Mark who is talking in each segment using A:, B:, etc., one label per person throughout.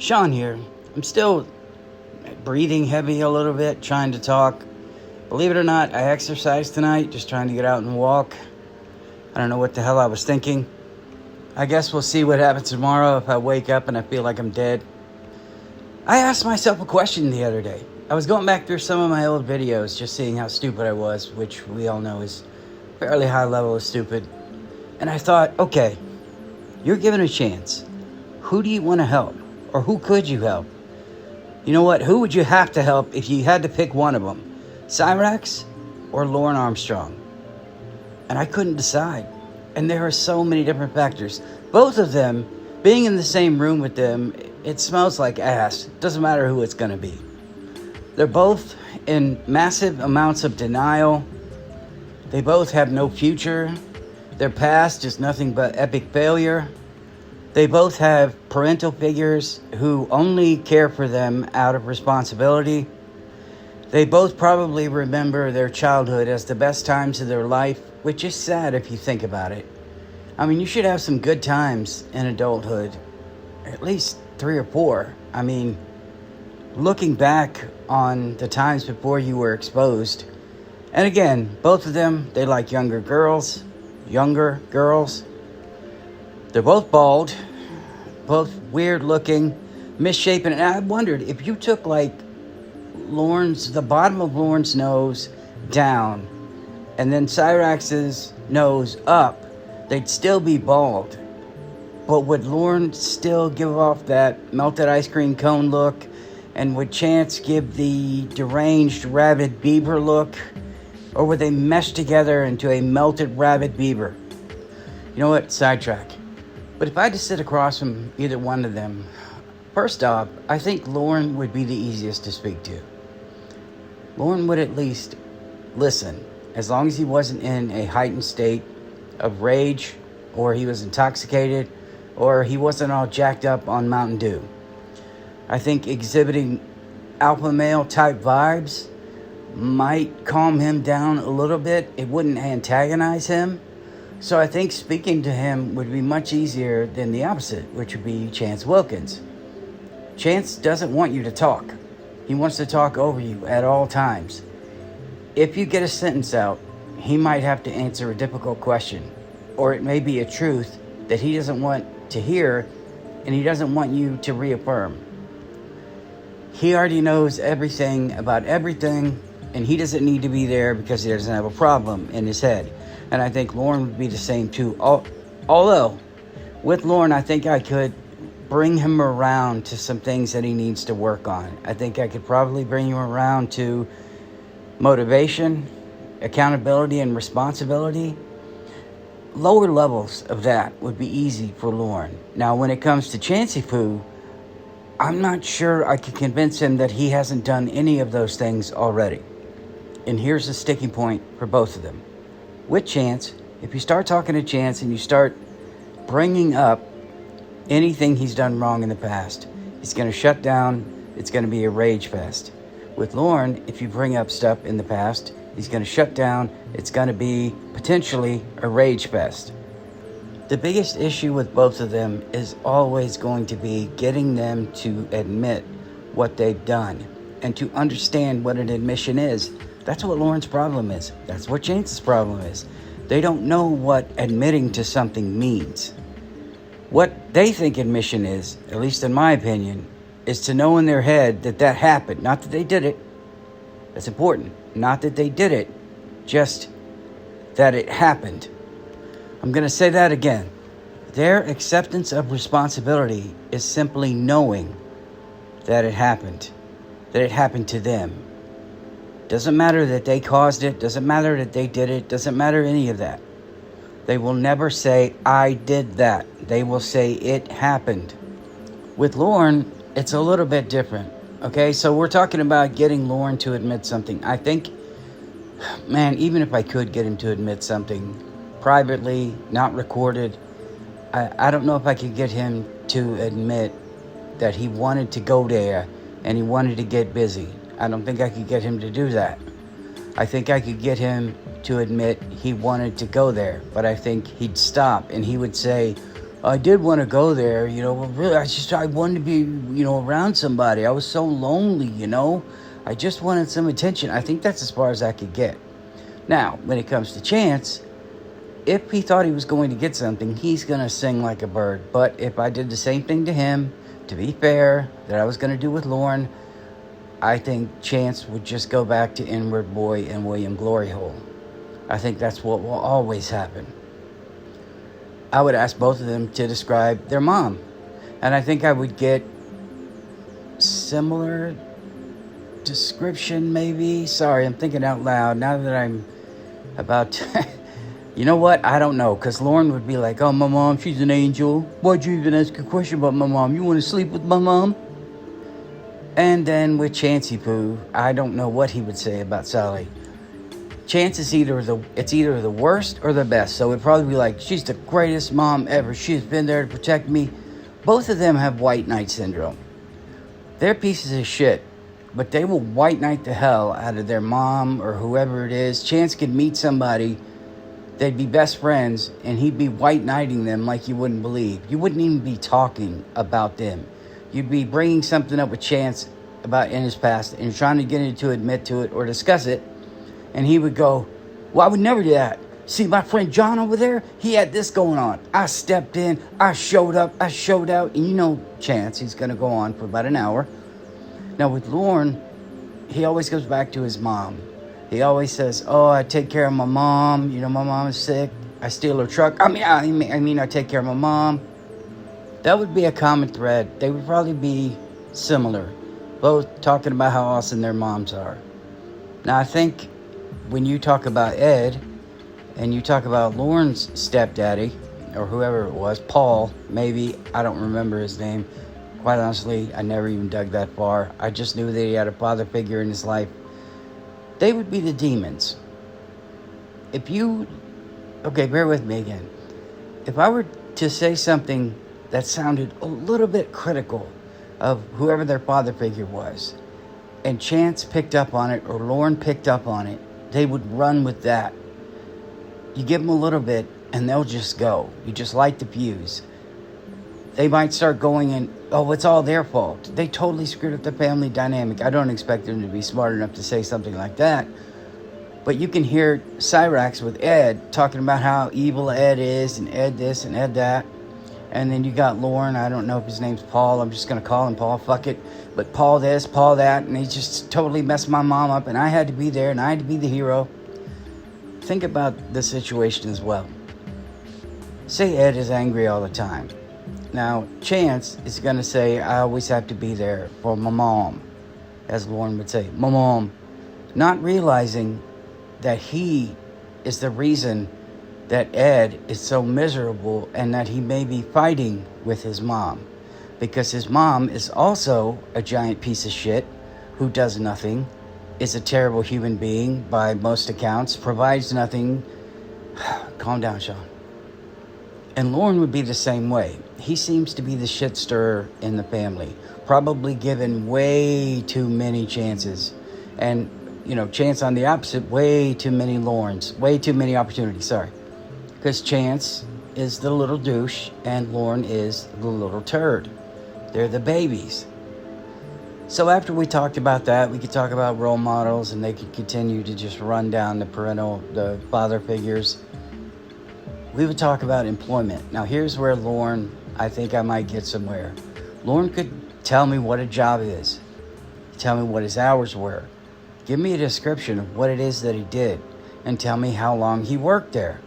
A: Sean here. I'm still breathing heavy a little bit, trying to talk. Believe it or not, I exercised tonight, just trying to get out and walk. I don't know what the hell I was thinking. I guess we'll see what happens tomorrow if I wake up and I feel like I'm dead. I asked myself a question the other day. I was going back through some of my old videos, just seeing how stupid I was, which we all know is fairly high level of stupid. And I thought, okay, you're given a chance. Who do you want to help? Or who could you help? You know what? Who would you have to help if you had to pick one of them? Cyraxx or Lorne Armstrong? And I couldn't decide. And there are so many different factors. Both of them, being in the same room with them, it smells like ass. Doesn't matter who it's going to be. They're both in massive amounts of denial. They both have no future. Their past is nothing but epic failure. They both have parental figures who only care for them out of responsibility. They both probably remember their childhood as the best times of their life, which is sad if you think about it. I mean, you should have some good times in adulthood, at least 3 or 4. I mean, looking back on the times before you were exposed. And again, both of them, they like younger girls. They're both bald, both weird looking, misshapen. And I wondered if you took like the bottom of Lorne's nose down and then Cyraxx's nose up, they'd still be bald. But would Lorne still give off that melted ice cream cone look? And would Chance give the deranged rabid beaver look? Or would they mesh together into a melted rabid beaver? You know what? Sidetrack. But if I had to sit across from either one of them, first off, I think Lorne would be the easiest to speak to. Lorne would at least listen, as long as he wasn't in a heightened state of rage, or he was intoxicated, or he wasn't all jacked up on Mountain Dew. I think exhibiting alpha male type vibes might calm him down a little bit. It wouldn't antagonize him. So I think speaking to him would be much easier than the opposite, which would be Chance Wilkins. Chance doesn't want you to talk. He wants to talk over you at all times. If you get a sentence out, he might have to answer a difficult question. Or it may be a truth that he doesn't want to hear, and he doesn't want you to reaffirm. He already knows everything about everything, and he doesn't need to be there because he doesn't have a problem in his head. And I think Lorne would be the same too. Although, with Lorne, I think I could bring him around to some things that he needs to work on. I think I could probably bring him around to motivation, accountability, and responsibility. Lower levels of that would be easy for Lorne. Now, when it comes to Chancey Foo, I'm not sure I can convince him that he hasn't done any of those things already. And here's the sticking point for both of them. With Chance, if you start talking to Chance and you start bringing up anything he's done wrong in the past, he's going to shut down. It's going to be a rage fest. With Lorne, if you bring up stuff in the past, he's going to shut down. It's going to be potentially a rage fest. The biggest issue with both of them is always going to be getting them to admit what they've done and to understand what an admission is. That's what Lorne's problem is. That's what Chance's problem is. They don't know what admitting to something means. What they think admission is, at least in my opinion, is to know in their head that that happened. Not that they did it. That's important. Not that they did it. Just that it happened. I'm going to say that again. Their acceptance of responsibility is simply knowing that it happened. That it happened to them. Doesn't matter that they caused it. Doesn't matter that they did it. Doesn't matter any of that. They will never say, I did that. They will say, it happened. With Lorne, it's a little bit different. Okay, so we're talking about getting Lorne to admit something. I think, man, even if I could get him to admit something privately, not recorded, I don't know if I could get him to admit that he wanted to go there and he wanted to get busy. I don't think I could get him to do that. I think I could get him to admit he wanted to go there, but I think he'd stop and he would say, I did want to go there, really, I wanted to be, around somebody. I was so lonely, I just wanted some attention. I think that's as far as I could get. Now, when it comes to Chance, if he thought he was going to get something, he's going to sing like a bird. But if I did the same thing to him, to be fair, that I was going to do with Lorne, I think Chance would just go back to Inward Boy and William Glory Hole. I think that's what will always happen. I would ask both of them to describe their mom. And I think I would get similar description, maybe. Sorry, I'm thinking out loud now that I'm about to... You know what? I don't know. Because Lorne would be like, oh, my mom, she's an angel. Why'd you even ask a question about my mom? You want to sleep with my mom? And then with Chancey Poo, I don't know what he would say about Sally. Chance is either the worst or the best. So it'd probably be like, she's the greatest mom ever. She's been there to protect me. Both of them have white knight syndrome. They're pieces of shit, but they will white knight the hell out of their mom or whoever it is. Chance could meet somebody, they'd be best friends, and he'd be white knighting them like you wouldn't believe. You wouldn't even be talking about them. You'd be bringing something up with Chance about in his past and trying to get him to admit to it or discuss it. And he would go, well, I would never do that. See, my friend John over there, he had this going on. I stepped in, I showed up, I showed out. And Chance, he's going to go on for about an hour. Now, with Lorne, he always goes back to his mom. He always says, oh, I take care of my mom. My mom is sick. I steal her truck. I take care of my mom. That would be a common thread. They would probably be similar. Both talking about how awesome their moms are. Now, I think when you talk about Ed and you talk about Lorne's stepdaddy or whoever it was, Paul, maybe, I don't remember his name. Quite honestly, I never even dug that far. I just knew that he had a father figure in his life. They would be the demons. Okay, bear with me again. If I were to say something that sounded a little bit critical of whoever their father figure was, and Chance picked up on it or Lorne picked up on it, they would run with that. You give them a little bit and they'll just go. You just light the fuse. They might start going in, oh, it's all their fault. They totally screwed up the family dynamic. I don't expect them to be smart enough to say something like that. But you can hear Cyraxx with Ed talking about how evil Ed is and Ed this and Ed that. And then you got Lorne. I don't know if his name's Paul. I'm just going to call him Paul. Fuck it. But Paul this, Paul that. And he just totally messed my mom up. And I had to be there. And I had to be the hero. Think about the situation as well. Say Ed is angry all the time. Now, Chance is going to say, I always have to be there for my mom. As Lorne would say, my mom. Not realizing that he is the reason that Ed is so miserable and that he may be fighting with his mom. Because his mom is also a giant piece of shit who does nothing, is a terrible human being by most accounts, provides nothing. Calm down, Sean. And Lorne would be the same way. He seems to be the shit stirrer in the family. Probably given way too many chances. And, Chance on the opposite, way too many Lornes. Way too many opportunities, sorry. Because Chance is the little douche and Lorne is the little turd. They're the babies. So after we talked about that, we could talk about role models and they could continue to just run down the father figures. We would talk about employment. Now here's where Lorne, I think I might get somewhere. Lorne could tell me what a job is. Tell me what his hours were. Give me a description of what it is that he did. And tell me how long he worked there.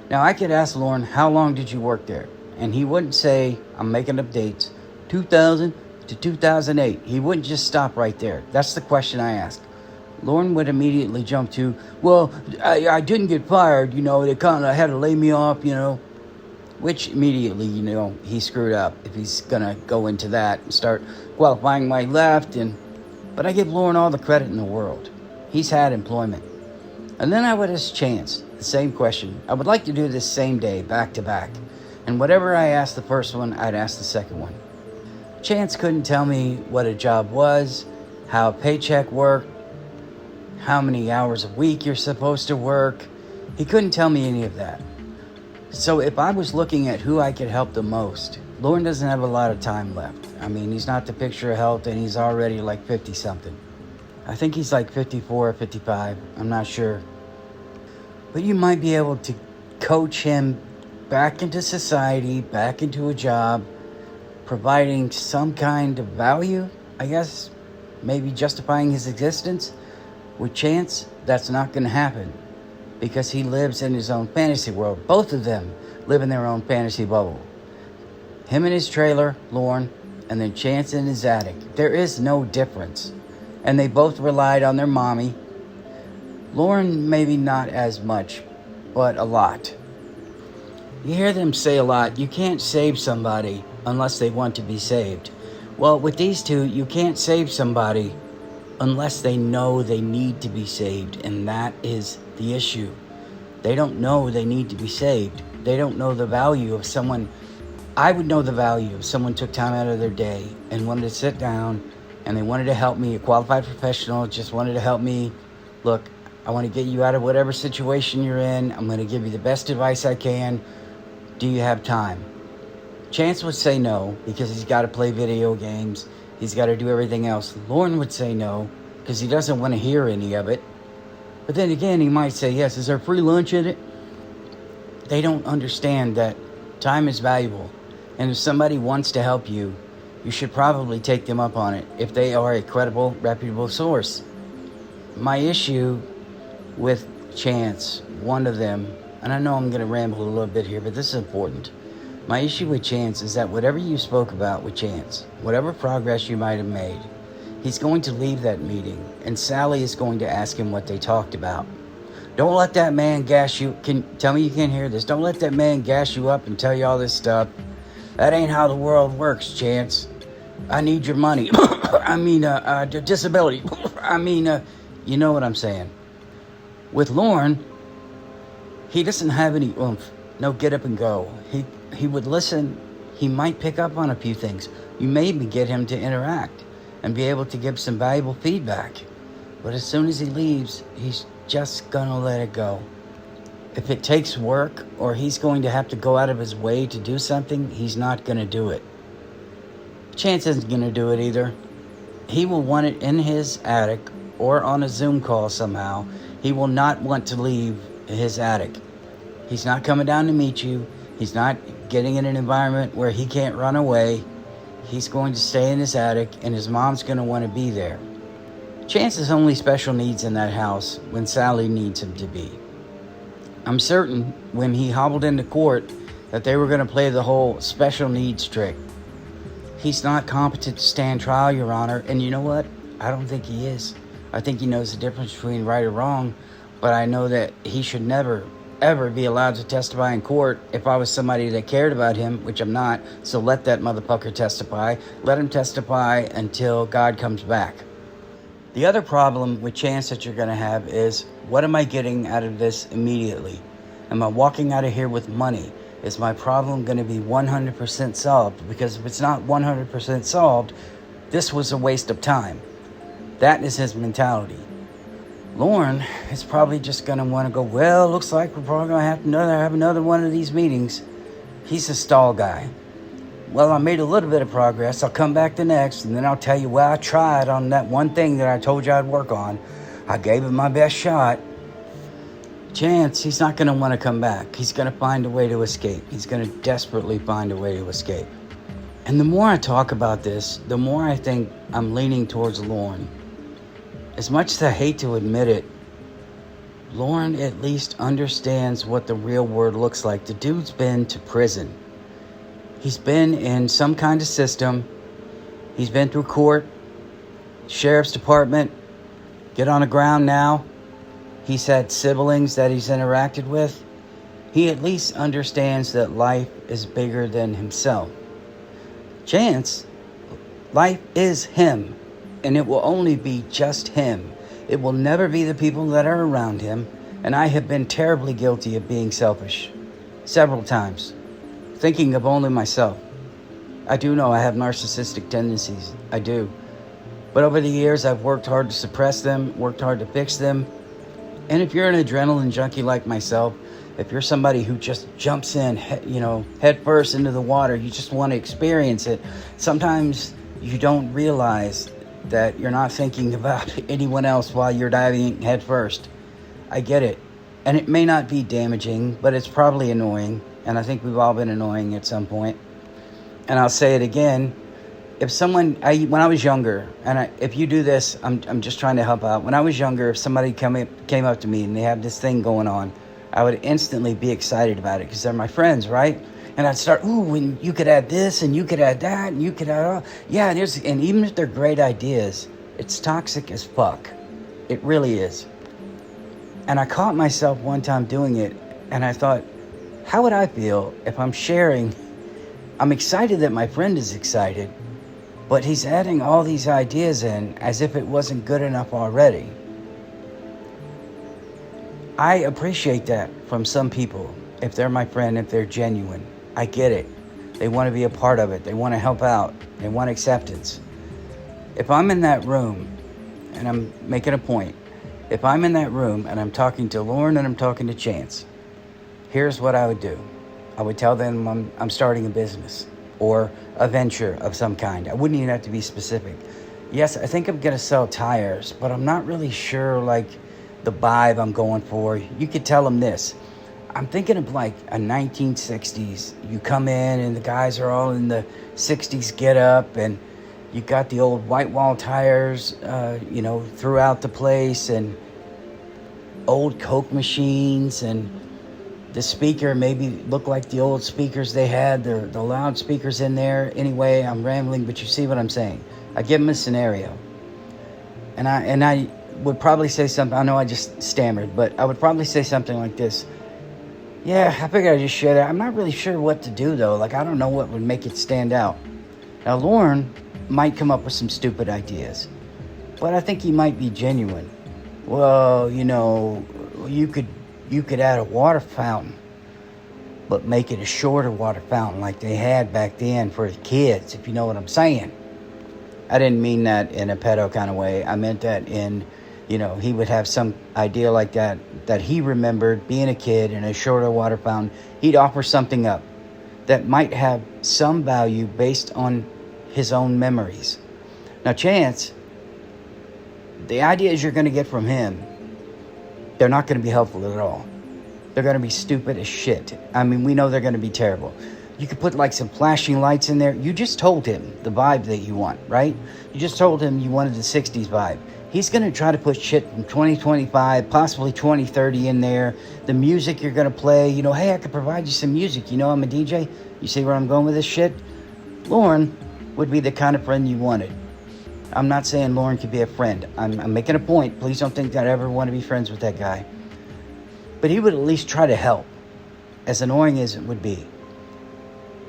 A: Now I could ask Lorne, how long did you work there? And he wouldn't say, I'm making up dates, 2000 to 2008. He wouldn't just stop right there. That's the question I asked. Lorne would immediately jump to, well, I didn't get fired, they kind of had to lay me off, which immediately, he screwed up if he's going to go into that and start qualifying my left. But I give Lorne all the credit in the world. He's had employment. And then I would ask Chance the same question. I would like to do this same day, back to back. And whatever I asked the first one, I'd ask the second one. Chance couldn't tell me what a job was, how a paycheck worked, how many hours a week you're supposed to work. He couldn't tell me any of that. So if I was looking at who I could help the most, Lorne doesn't have a lot of time left. I mean, he's not the picture of health, and he's already like 50-something. I think he's like 54 or 55. I'm not sure. But you might be able to coach him back into society, back into a job, providing some kind of value, I guess, maybe justifying his existence. With Chance, that's not going to happen because he lives in his own fantasy world. Both of them live in their own fantasy bubble. Him in his trailer, Lorne, and then Chance in his attic. There is no difference. And they both relied on their mommy. Lorne, maybe not as much, but a lot. You hear them say a lot, you can't save somebody unless they want to be saved. Well, with these two, you can't save somebody unless they know they need to be saved, and that is the issue. They don't know they need to be saved. They don't know the value of someone. I would know the value if someone took time out of their day and wanted to sit down and they wanted to help me, a qualified professional, just wanted to help me. Look, I want to get you out of whatever situation you're in. I'm going to give you the best advice I can. Do you have time? Chance would say no because he's got to play video games. He's got to do everything else. Lorne would say no because he doesn't want to hear any of it. But then again, he might say yes. Is there free lunch in it? They don't understand that time is valuable. And if somebody wants to help you, you should probably take them up on it if they are a credible, reputable source. My issue with Chance, one of them, and I know I'm going to ramble a little bit here, but this is important. My issue with Chance is that whatever you spoke about with Chance, whatever progress you might have made, he's going to leave that meeting, and Sally is going to ask him what they talked about. Don't let that man gas you. Tell me you can't hear this. Don't let that man gas you up and tell you all this stuff. That ain't how the world works, Chance. I need your money. I mean, disability. I mean, you know what I'm saying. With Lorne, he doesn't have any oomph. No get up and go. He would listen. He might pick up on a few things. You maybe get him to interact and be able to give some valuable feedback. But as soon as he leaves, he's just gonna let it go. If it takes work or he's going to have to go out of his way to do something, he's not gonna do it. Chance isn't gonna do it either. He will want it in his attic or on a Zoom call somehow. He will not want to leave his attic. He's not coming down to meet you. He's not getting in an environment where he can't run away. He's going to stay in his attic, and his mom's going to want to be there. Chance is only special needs in that house when Sally needs him to be. I'm certain when he hobbled into court that they were going to play the whole special needs trick. He's not competent to stand trial, Your Honor, and you know what? I don't think he is. I think he knows the difference between right or wrong, but I know that he should never, ever be allowed to testify in court if I was somebody that cared about him, which I'm not, so let that motherfucker testify. Let him testify until God comes back. The other problem with Chance that you're going to have is, what am I getting out of this immediately? Am I walking out of here with money? Is my problem going to be 100% solved? Because if it's not 100% solved, this was a waste of time. That is his mentality. Lorne is probably just going to want to go, well, looks like we're probably going to have another one of these meetings. He's a stall guy. Well, I made a little bit of progress. I'll come back the next, and then I'll tell you, well, I tried on that one thing that I told you I'd work on. I gave it my best shot. Chance, he's not going to want to come back. He's going to find a way to escape. He's going to desperately find a way to escape. And the more I talk about this, the more I think I'm leaning towards Lorne. As much as I hate to admit it, Lorne at least understands what the real world looks like. The dude's been to prison. He's been in some kind of system. He's been through court, sheriff's department, get on the ground now. He's had siblings that he's interacted with. He at least understands that life is bigger than himself. Chance, life is him, and it will only be just him. It will never be the people that are around him, and I have been terribly guilty of being selfish. Several times. Thinking of only myself. I do know I have narcissistic tendencies. I do. But over the years, I've worked hard to suppress them, worked hard to fix them. And if you're an adrenaline junkie like myself, if you're somebody who just jumps in, head first into the water, you just want to experience it, sometimes you don't realize that you're not thinking about anyone else while you're diving head first. I get it. And it may not be damaging, but it's probably annoying. And I think we've all been annoying at some point. And I'll say it again. If when I was younger, and if you do this, I'm just trying to help out. When I was younger, if somebody came up to me and they have this thing going on, I would instantly be excited about it because they're my friends, right? And I'd start, and you could add this, and you could add that, and you could add all. Yeah, and even if they're great ideas, it's toxic as fuck. It really is. And I caught myself one time doing it, and I thought, how would I feel if I'm sharing? I'm excited that my friend is excited, but he's adding all these ideas in as if it wasn't good enough already. I appreciate that from some people. If they're my friend, if they're genuine, I get it. They want to be a part of it. They want to help out. They want acceptance. If I'm in that room, and I'm making a point, if I'm in that room and I'm talking to Lorne and I'm talking to Chance, here's what I would do. I would tell them I'm starting a business or a venture of some kind. I wouldn't even have to be specific. Yes, I think I'm going to sell tires, but I'm not really sure, the vibe I'm going for. You could tell them this. I'm thinking of a 1960s. You come in and the guys are all in the 60s get up, and you got the old white wall tires, throughout the place, and old Coke machines, and the speaker maybe look like the old speakers they had, the loudspeakers in there. Anyway, I'm rambling, but you see what I'm saying. I give them a scenario. And I would probably say something, I know I just stammered, but I would probably say something like this. Yeah, I figured I'd just share that. I'm not really sure what to do, though. I don't know what would make it stand out. Now, Lorne might come up with some stupid ideas, but I think he might be genuine. Well, you could add a water fountain, but make it a shorter water fountain like they had back then for the kids, if you know what I'm saying. I didn't mean that in a pedo kind of way. I meant that in, he would have some idea like that he remembered being a kid in a shorter water fountain. He'd offer something up that might have some value based on his own memories. Now, Chance, the ideas you're going to get from him, they're not going to be helpful at all. They're going to be stupid as shit. I mean, we know they're going to be terrible. You could put some flashing lights in there. You just told him the vibe that you want, right? You just told him you wanted the 60s vibe. He's going to try to put shit from 2025, possibly 2030 in there. The music you're going to play, hey, I could provide you some music. I'm a DJ. You see where I'm going with this shit? Lorne would be the kind of friend you wanted. I'm not saying Lorne could be a friend. I'm making a point. Please don't think that I ever want to be friends with that guy. But he would at least try to help, as annoying as it would be.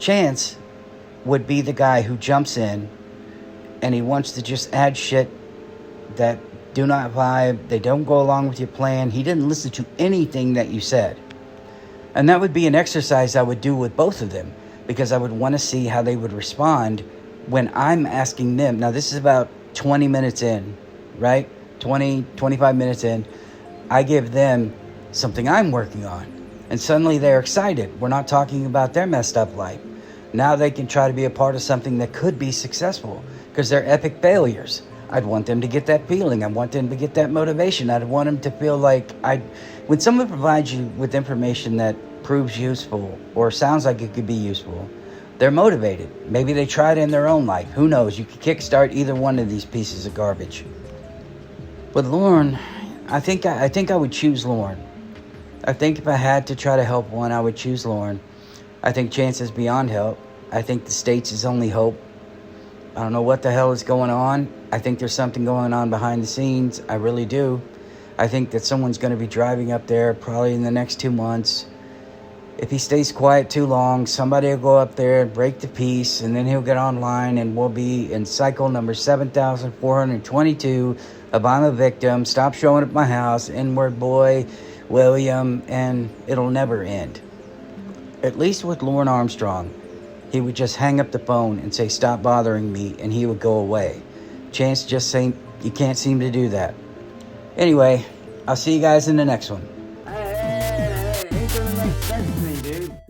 A: Chance would be the guy who jumps in and he wants to just add shit that do not vibe. They don't go along with your plan. He didn't listen to anything that you said. And that would be an exercise I would do with both of them, because I would want to see how they would respond when I'm asking them. Now, this is about 20 minutes in, right? 25 minutes in. I give them something I'm working on, and suddenly they're excited. We're not talking about their messed up life. Now they can try to be a part of something that could be successful, because they're epic failures. I'd want them to get that feeling. I want them to get that motivation. I'd want them to feel when someone provides you with information that proves useful or sounds like it could be useful, they're motivated. Maybe they tried it in their own life. Who knows? You could kickstart either one of these pieces of garbage. With Lorne, I think I would choose Lorne. I think if I had to try to help one, I would choose Lorne. I think Chance is beyond help. I think the States is only hope. I don't know what the hell is going on. I think there's something going on behind the scenes. I really do. I think that someone's going to be driving up there probably in the next 2 months. If he stays quiet too long, somebody will go up there and break the peace, and then he'll get online and we'll be in cycle number 7,422 of I'm a victim, stop showing up at my house, N-word boy, William, and it'll never end. At least with Lorne Armstrong, he would just hang up the phone and say, stop bothering me, and he would go away. Chance just saying, you can't seem to do that. Anyway, I'll see you guys in the next one.